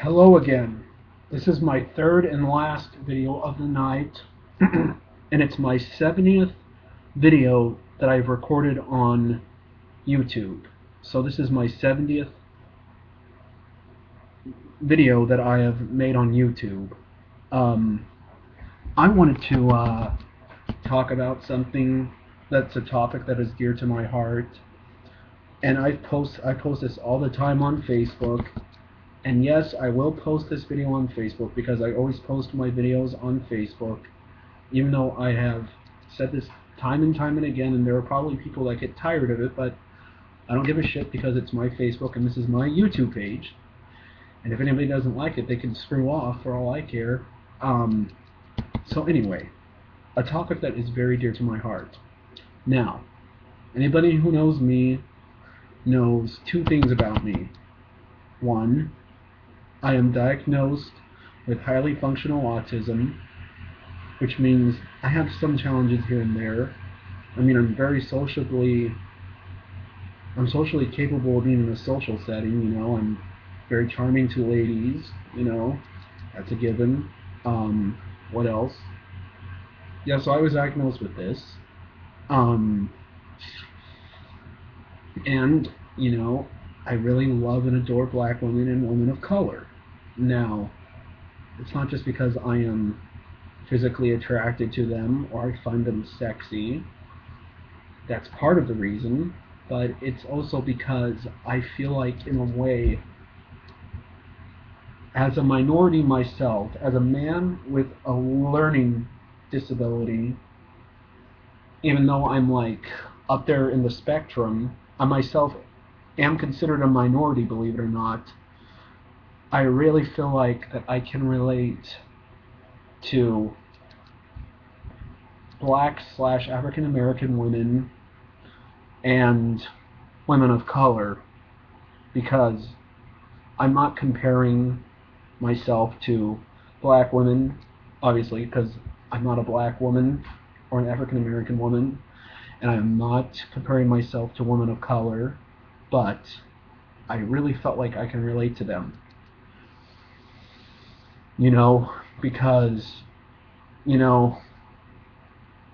Hello again. This is my third and last video of the night, and it's my 70th video that I've recorded on YouTube. So this is my 70th video that I have made on YouTube. I wanted to talk about something that's a topic that is dear to my heart, and I post this all the time on Facebook. And yes, I will post this video on Facebook because I always post my videos on Facebook, even though I have said this time and time and again, and there are probably people that get tired of it, but I don't give a shit because it's my Facebook and this is my YouTube page. And if anybody doesn't like it, they can screw off for all I care. So anyway, a topic that is very dear to my heart. Now, anybody who knows me knows two things about me. One, I am diagnosed with highly functional autism, which means I have some challenges here and there. I mean, I'm socially capable of being in a social setting, I'm very charming to ladies, that's a given. What else? Yeah, so I was diagnosed with this. And, I really love and adore black women and women of color. Now, it's not just because I am physically attracted to them or I find them sexy. That's part of the reason, but it's also because I feel like, in a way, as a minority myself, as a man with a learning disability, even though I'm like up there in the spectrum, I myself am considered a minority, believe it or not. I really feel like that I can relate to black/African American women and women of color, because I'm not comparing myself to black women, obviously, because I'm not a black woman or an African American woman, and I'm not comparing myself to women of color, but I really felt like I can relate to them. Because,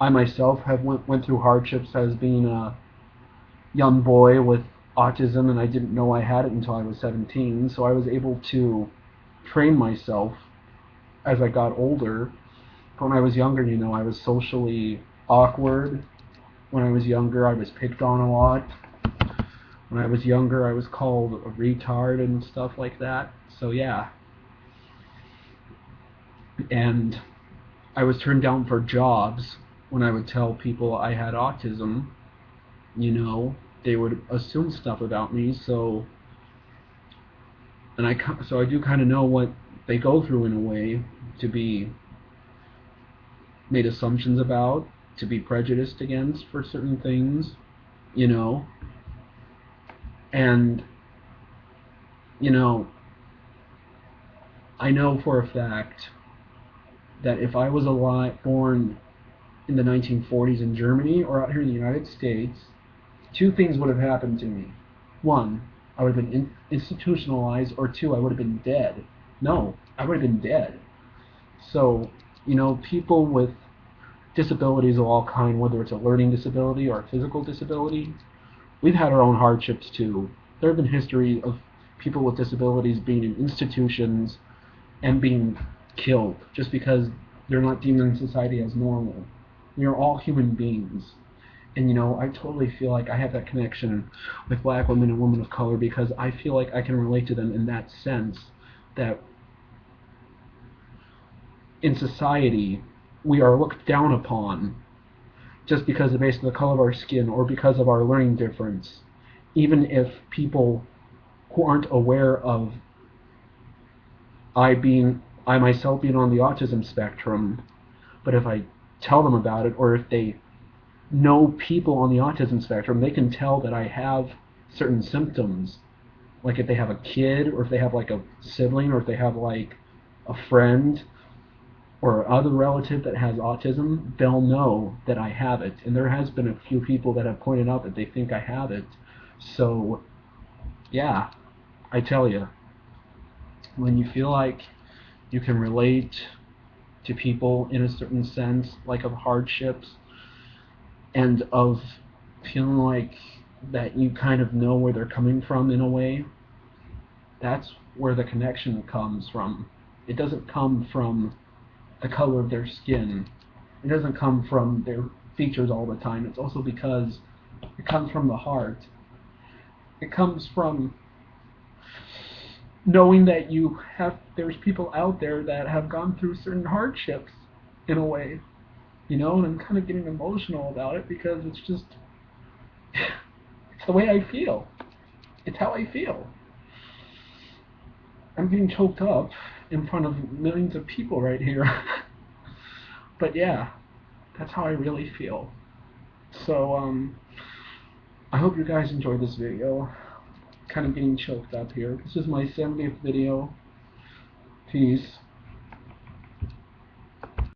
I myself have went through hardships as being a young boy with autism, and I didn't know I had it until I was 17, so I was able to train myself as I got older. But when I was younger, I was socially awkward. When I was younger, I was picked on a lot. When I was younger, I was called a retard and stuff like that. So yeah. And I was turned down for jobs when I would tell people I had autism. They would assume stuff about me, so I do kind of know what they go through, in a way, to be made assumptions about, to be prejudiced against for certain things, and I know for a fact that if I was born in the 1940s in Germany or out here in the United States, two things would have happened to me. One, I would have been institutionalized, or two, I would have been dead. No, I would have been dead. So, people with disabilities of all kind, whether it's a learning disability or a physical disability, we've had our own hardships too. There have been history of people with disabilities being in institutions and being killed just because they're not deemed in society as normal. We are all human beings. And I totally feel like I have that connection with black women and women of color, because I feel like I can relate to them in that sense, that in society we are looked down upon just because based on the color of our skin or because of our learning difference, even if people who aren't aware of I myself being on the autism spectrum, but if I tell them about it, or if they know people on the autism spectrum, they can tell that I have certain symptoms. Like if they have a kid, or if they have like a sibling, or if they have like a friend or other relative that has autism, they'll know that I have it. And there has been a few people that have pointed out that they think I have it. So yeah, I tell you. when you feel like you can relate to people in a certain sense, like of hardships, and of feeling like that you kind of know where they're coming from in a way, that's where the connection comes from. It doesn't come from the color of their skin. It doesn't come from their features all the time. It's also because it comes from the heart. It comes from knowing that there's people out there that have gone through certain hardships in a way, and I'm kind of getting emotional about it because it's just, it's the way I feel. It's how I feel. I'm getting choked up in front of millions of people right here. But yeah, that's how I really feel. So, I hope you guys enjoyed this video. Kind of getting choked up here. This is my 70th video. Peace.